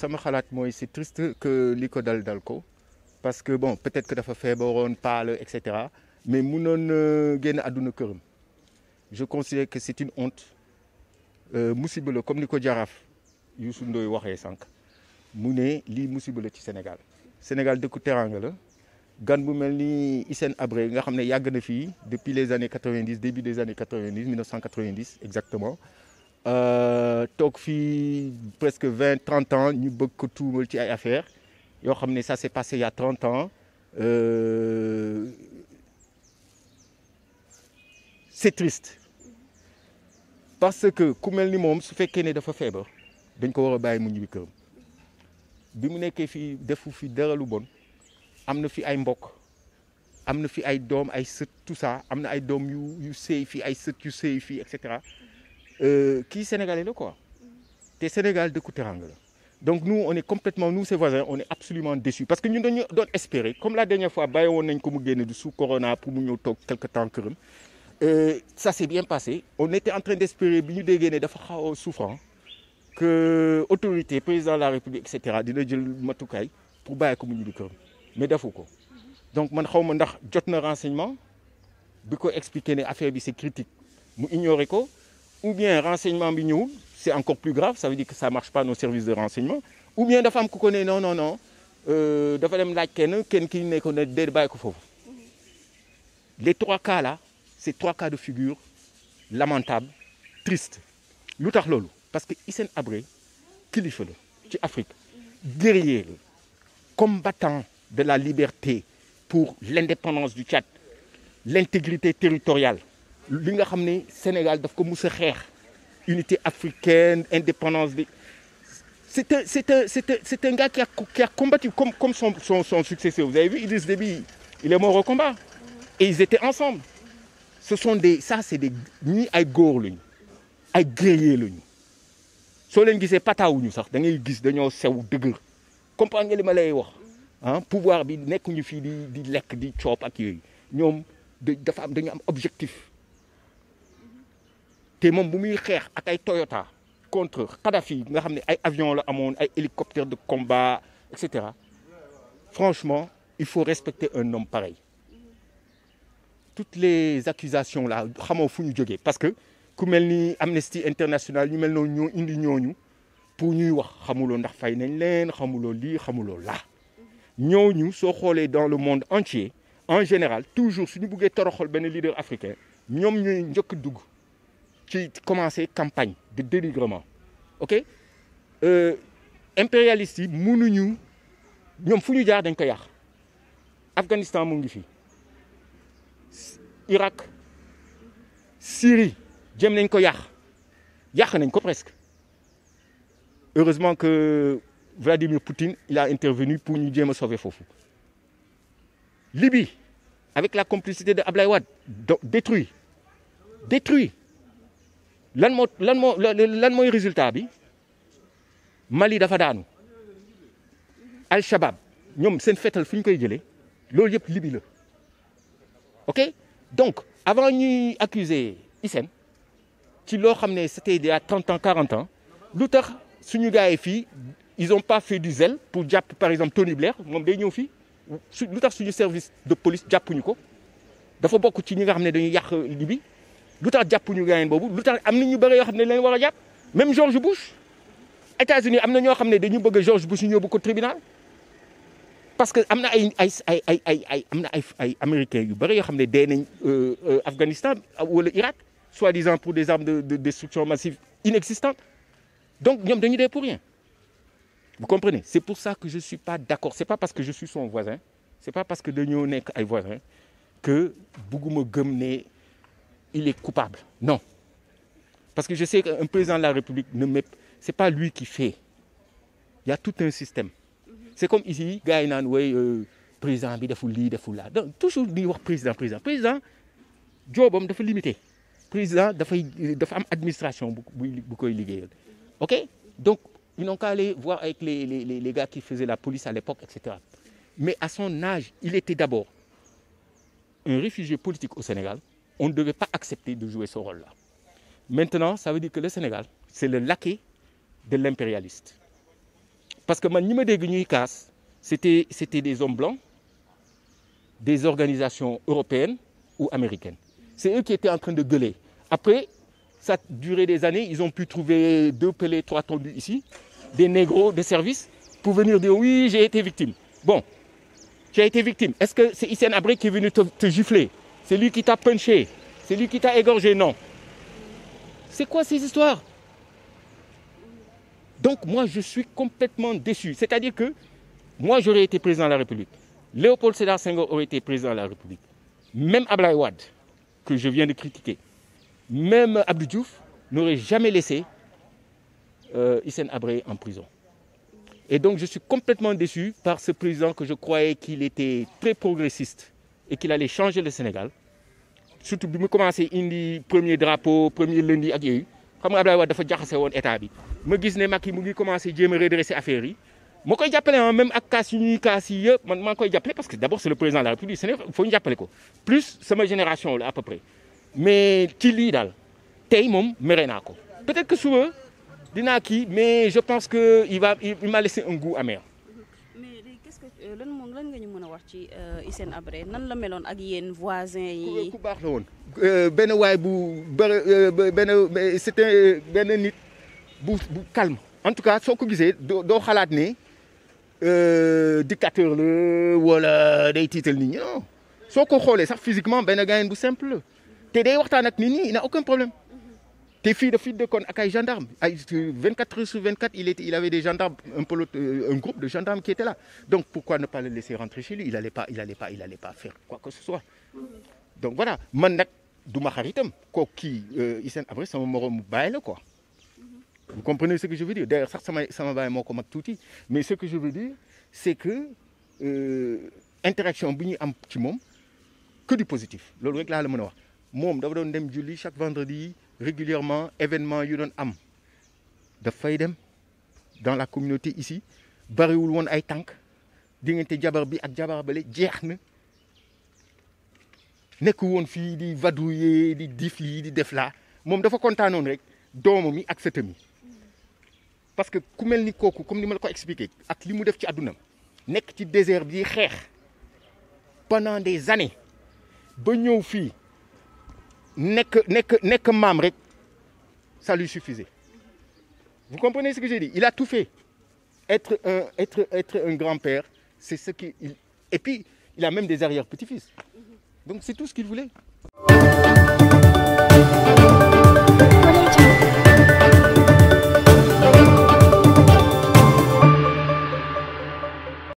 sama xalaat mooy c'est triste que li ko dal ko parce que bon peut-être que dafa feebaroon paala et cetera mais munoon génn àdduna këram je considère que c'est une honte musiba la comme ni ko jaraaf Youssou Ndoye waxee sànq mu ne lii musiba la ci Sénégal dëkku teranga la gan bu mel ni Hissène Habré nga xam ne yàgg na fii depuis les années 90 début des années 90 1990 exactement toog fii presque 20-30 ans ñu bëgg ko tuumal ci ay affaires yoo xam ne ça s'est passé il y a 30 ans c'est triste parce que ku mel ni moom su fekkee ne dafa feebar dañ ko war a bàyyi mu ñibbi këram bi mu nekkee fii defu fi dara lu bon am na fi ay mbokk am na fi ay doom ay sët tout ça am na ay doom yu sëy fii ay sët yu sëy fii et cetera kii sénégalais la quoi te Sénégal dëkku teranga la donc nous on est complètement nous ses voisins on est absolument déçus parce que ñun dañu doon espérer comme la dernière fois bàyyi woon nañ ko mu génn du sous corona pour mu ñëw toog quelque temps këram ça s'est bien passé on était en train d'espérer bi ñu déggee ne dafa xaw a souffrant que autorité président de la République et cetera dina jël matukaay pour bàyyi ko mu ñibbi këram mais defu ko donc man xaw ma ndax jot na renseignement bi ko expliquer ne affaire bi c'est critique mu ignorer ko ou bien renseignement bi ñëwul c'est encore plus grave ça veut dire que ça marche pas nos services de renseignement ou bien dafa am ku ko ne non dafa dem laaj kenn ki ne ko ne déedéet bàyyi ko foofu les trois cas là c'est trois cas de figure lamentables tristes lu tax loolu parce que Hissène Habré kilifa la ci Afrique guerrier la combattant de la liberté pour l'indépendance du Tchad l'intégrité territoriale li nga xam ne Sénégal daf ko mus a xeex unité africaine indépendance de c'est un gars qui a combattu comme son successeur vous avez vu Idriss Déby il est mort au combat et ils étaient ensemble ce sont c'est des ñii ay góor lañu ay guerrier lañu soo leen gisee pataawuñu sax da ngay gis dañoo sew dëgër comprendre nga li ma lay wax pouvoir bi nekkuñu fii di lekk di coop ak yooyu ñoom dañu am objectif te moom bu muy xeex ak ay Toyota contre Kadhafi nga xam ne ay avions la amoon ay hélicoptères de combat et cetera franchement il faut respecter un homme pareil toutes les accusations là xamoo fu ñu jógee parce que ku mel ni Amnesty International ñu mel noonu ñoo indi ñooñu pour ñuy wax xamuloo ndax fay nañ leen xamuloo lii xamuloo laa ñooñu soo xoolee dans le monde entier en général toujours suñu buggee toroxal benn leader africain ñoom ñooy njëkk dugg ci commencer campagne de dénigrement ok impérialistes yi mënuñu ñoom fu ñu jaar dañ ko yàq Afghanistan mu ngi fi Irak Syrie jëm nañ ko yàq nañ ko presque heureusement que Vladimir Poutine il a intervenu pour ñu jéem a sauver foofu Libye avec la complicité de Ablaye Wade détruit lan mooy résultat bi Mali dafa daanu Al-Shabaab ñoom seen fetal fu ñu koy jëlee loolu yëpp Libye la ok donc avant ñuy accuser Hissène ci loo xam ne c'était il y a 30 ans 40 ans lu tax suñu gars yi fii ils ont pas fait du zèle pour jàpp par exemple Tony Blair moom day ñëw fii lu tax suñu service de police jàppuñu ko dafa bokk ci ñi nga xam ne dañuy yàq Libye lu tax jàppuñu gars yi boobu lu tax am na ñu bëri yoo xam ne lañ war a jàpp même George Bush États-Unis am na ñoo xam ne dañu bëgg George Bush ñu yóbbu ko tribunal parce que am na ay américains yu bëri yoo xam ne dee nañ Afghanistan wala Irak soi-disant pour des armes de destruction massive inexistantes donc ñoom dañu dee pour rien vous comprenez c'est pour ça que je suis pas d'accord c'est pas parce que je suis son voisin c'est pas parce que dañoo nekk ay voisins que bugguma gëm ne il est coupable non parce que je sais qu'un président de la République c'est pas lui qui fait il y a tout un système c'est comme ici gars yi naan way président bi deful lii deful laa donc toujours di wax président joobam dafa limité président dafa am administration bu koy liggéeyal ok donc ils n'ont qu'à aller voir avec les gars qui faisaient la police à l'époque etc mais à son âge il était d'abord un réfugié politique au Sénégal on ne devait pas accepter de jouer ce rôle-là maintenant ça veut dire que le Sénégal c'est le laquais de l'impérialiste parce que man ñi ma dégg ñuy kaas c'était des hommes blancs, des organisations européennes ou américaines. C'est eux qui étaient en train de gueuler. Après, ça a duré des années, ils ont pu trouver 2 pelés, 3 tondus ici, des négros de service, pour venir dire oui, j'ai été victime. Bon, tu as été victime. Est-ce que c'est Hissène Habré qui est venu te gifler? C'est lui qui t'a punché? C'est lui qui t'a égorgé? Non. C'est quoi ces histoires? Donc moi, je suis complètement déçu. C'est-à-dire que moi, j'aurais été président de la République. Léopold Sédar Senghor aurait été président de la République. Même Abdoulaye Wade, que je viens de critiquer, même Abdou Diouf n'aurait jamais laissé Hissène Habré en prison. Et donc, je suis complètement déçu par ce président que je croyais qu'il était très progressiste et qu'il allait changer le Sénégal. Surtout bi mu commencé indi premier drapeau premier lundi ak yooyu xam nga Abdoulaye Wade dafa jaxase woon état bi ma gis ne Macky mu ngi commencé jéem a redresser affaire yi ma koy jàppale même ak kaas yu ñuy kaas yi yëpp man maa ngi koy jàppale parce que d'abord c'est le président de la République Sénégal il faut ñu jàppale ko plus sama génération la à peu près mais ci lii daal tey moom mere naa ko peut-être que suba dinaa kii mais je pense que il m'a laissé un goût amer. lan nga ñu mën a wax ci Hissène Habré nan la meloon ak yéen voisins yi. ku baax la woon benn waay bu benn c'était benn nit bu calme en tout cas soo ko gisee doo xalaat ne dictateur la wala day tiital nit ñi non soo ko xoolee sax physiquement benn gars bu simple la te day waxtaan ak nit ñi il n'a aucun problème. te fii daf fi dëkkoon ak ay gendarmes ay 24 heures sur 24 il avait des gendarmes un groupe de gendarmes qui était là donc pourquoi ne pas le laisser rentrer chez lui il allait pas faire quoi que ce soit donc voilà man nag du ma xaritam kooku kii Hissène Habré sama moroom baay la quoi vous comprenez ce que je veux dire d'ailleurs sax sama baay moo ko mag tuuti mais ce que je veux dire c'est que interaction bi ñuy am ci moom que du positif loolu rek laa la mën a wax moom dafa doon dem julli chaque vendredi régulièrement événement yu doon am dafay dem dans la communauté ici bariwul woon ay tànk diggante jabar bi ak jabar bale jeex na nekk woon fii di vadrouiller di dif lii di def laa moom dafa kontaanoon rek doomam yi ak sëtam yi parce que ku mel ni kooku comme ni ma la ko expliqué ak li mu def ci àddunam nekk ci désert bi xeex pendant des années ba ñëw fii nekk maam rek ça lui suffisait. Vous comprenez ce que j'ai dit? Il a tout fait. Être un grand-père, c'est ce qu'il... Et puis, il a même des arrière-petits-fils. Donc, c'est tout ce qu'il voulait.